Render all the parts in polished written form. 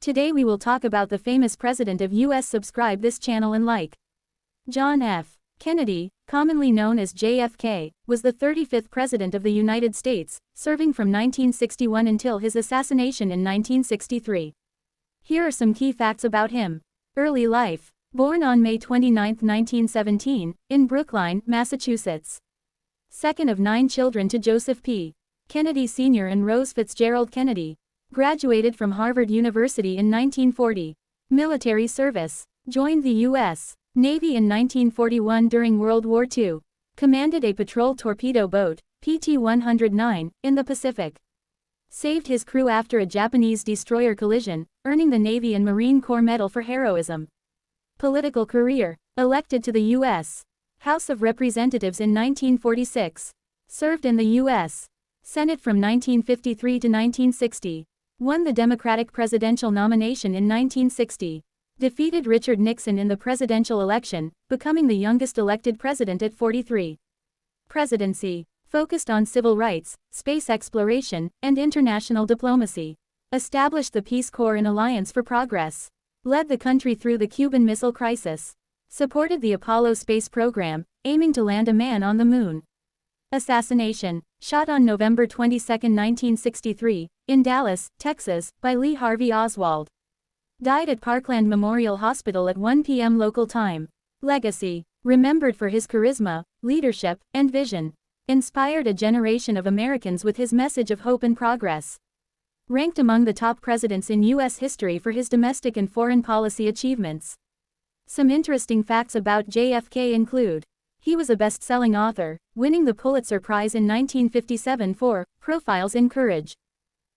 Today we will talk about the famous president of US. Subscribe this channel and like. John F. Kennedy, commonly known as JFK, was the 35th President of the United States, serving from 1961 until his assassination in 1963. Here are some key facts about him. Early life. Born on May 29, 1917, in Brookline, Massachusetts. Second of 9 children to Joseph P. Kennedy Sr. and Rose Fitzgerald Kennedy. Graduated from Harvard University in 1940. Military service. Joined the U.S. Navy in 1941 during World War II. Commanded a patrol torpedo boat, PT-109, in the Pacific. Saved his crew after a Japanese destroyer collision, earning the Navy and Marine Corps Medal for heroism. Political career. Elected to the U.S. House of Representatives in 1946. Served in the U.S. Senate from 1953 to 1960. Won the Democratic presidential nomination in 1960. Defeated Richard Nixon in the presidential election, becoming the youngest elected president at 43. Presidency. Focused on civil rights, space exploration, and international diplomacy. Established the Peace Corps and Alliance for Progress. Led the country through the Cuban Missile Crisis. Supported the Apollo space program, aiming to land a man on the moon. Assassination. Shot on November 22, 1963, in Dallas, Texas, by Lee Harvey Oswald. Died at Parkland Memorial Hospital at 1 p.m. local time. Legacy. Remembered for his charisma, leadership, and vision. Inspired a generation of Americans with his message of hope and progress. Ranked among the top presidents in U.S. history for his domestic and foreign policy achievements. Some interesting facts about JFK include: he was a best-selling author, winning the Pulitzer Prize in 1957 for Profiles in Courage.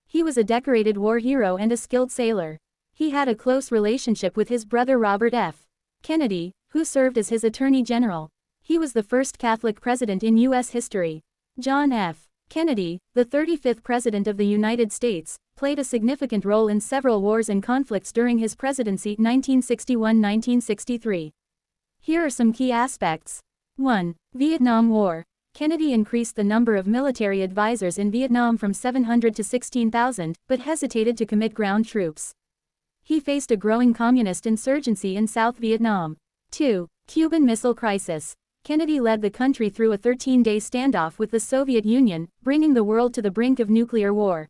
He was a decorated war hero and a skilled sailor. He had a close relationship with his brother Robert F. Kennedy, who served as his Attorney General. He was the first Catholic president in U.S. history. John F. Kennedy, the 35th President of the United States, played a significant role in several wars and conflicts during his presidency 1961-1963. Here are some key aspects. 1. Vietnam War. Kennedy increased the number of military advisors in Vietnam from 700 to 16,000, but hesitated to commit ground troops. He faced a growing communist insurgency in South Vietnam. 2. Cuban Missile Crisis. Kennedy led the country through a 13-day standoff with the Soviet Union, bringing the world to the brink of nuclear war.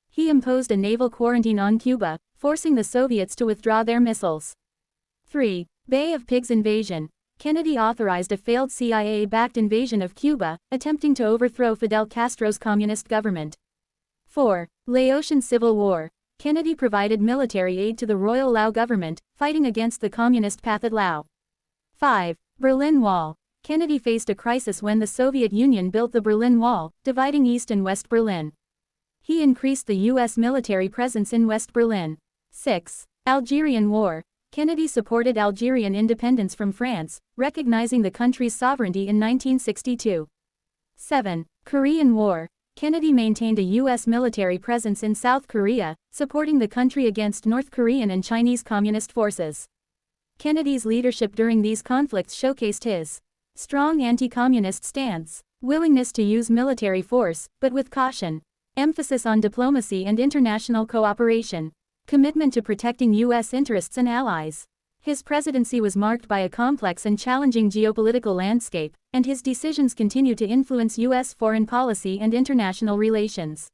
He imposed a naval quarantine on Cuba, forcing the Soviets to withdraw their missiles. 3. Bay of Pigs invasion. Kennedy authorized a failed CIA-backed invasion of Cuba, attempting to overthrow Fidel Castro's communist government. 4. Laotian Civil War. Kennedy provided military aid to the Royal Lao government, fighting against the communist Pathet Lao. 5. Berlin Wall. Kennedy faced a crisis when the Soviet Union built the Berlin Wall, dividing East and West Berlin. He increased the U.S. military presence in West Berlin. 6. Algerian War. Kennedy supported Algerian independence from France, recognizing the country's sovereignty in 1962. 7. Korean War. Kennedy maintained a U.S. military presence in South Korea, supporting the country against North Korean and Chinese communist forces. Kennedy's leadership during these conflicts showcased his strong anti-communist stance, willingness to use military force, but with caution, emphasis on diplomacy and international cooperation, commitment to protecting U.S. interests and allies. His presidency was marked by a complex and challenging geopolitical landscape, and his decisions continue to influence U.S. foreign policy and international relations.